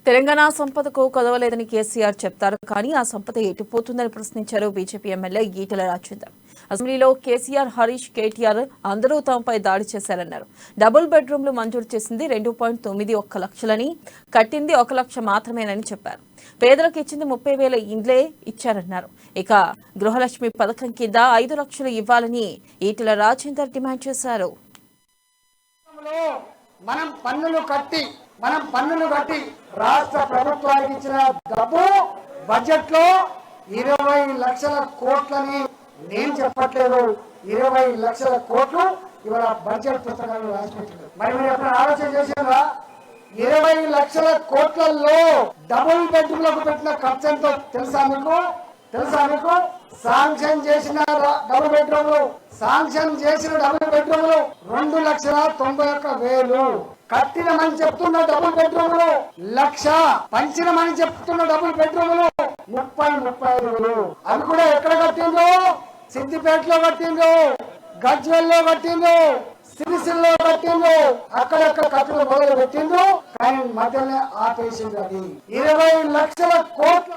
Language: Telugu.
తెలంగాణ సంపదకు కొదవలేదని కేసీఆర్ చెప్తారు కానీ ఆ సంపద ఎటుపోతుందని ప్రశ్నించారు బీజేపీ ఎమ్మెల్యే ఈటెల రాజేందర్. అసెంబ్లీలో కేసీఆర్, హరీష్, కేటీఆర్ అందరూ తమపై దాడి చేశారన్నారు. డబుల్ బెడ్రూమ్లు మంజూరు చేసింది 2.91 లక్షలని, కట్టింది 1 లక్ష మాత్రమేనని చెప్పారు. పేదలకు ఇచ్చింది 30,000 ఇండ్లే ఇచ్చారన్నారు. ఇక గృహలక్ష్మి పథకం కింద 5 లక్షలు ఇవ్వాలని ఈటెల రాజేందర్ డిమాండ్ చేశారు. మనం పన్నులు కట్టి రాష్ట్ర ప్రభుత్వానికి ఇచ్చిన డబ్బు బడ్జెట్ లో 20 లక్షల కోట్లని నేను చెప్పట్లేదు, 20 లక్షల కోట్లు ఇవాళ బడ్జెట్ పుస్తకాలు రాసిపెట్టారు. మరి మీరు ఎప్పుడు ఆలోచన చేశారా? 20 లక్షల కోట్లలో డబుల్ బెడ్రూమ్లకు పెట్టిన ఖర్చు ఎంతో తెలుసా మీకు? శాంక్షన్ చేసిన డబుల్ బెడ్రూమ్లు 2,91,000, కట్టినమని చెప్తున్న డబుల్ బెడ్రూమ్లు 1,00,000, పంచినమని చెప్తున్న డబుల్ బెడ్రూమ్లు 35,000. అవి కూడా ఎక్కడ కట్టిండ్రు? సిద్దిపేటలో కట్టిండ్రు, గజ్వెల్లో కట్టిండ్రు, సిరిసిల్లో కట్టిండ్రు, అక్కడెక్కడ కట్టడం మొదలు పెట్టిండ్రు. కానీ మధ్యలో ఆపేసింది. అది 20 లక్షల కోట్ల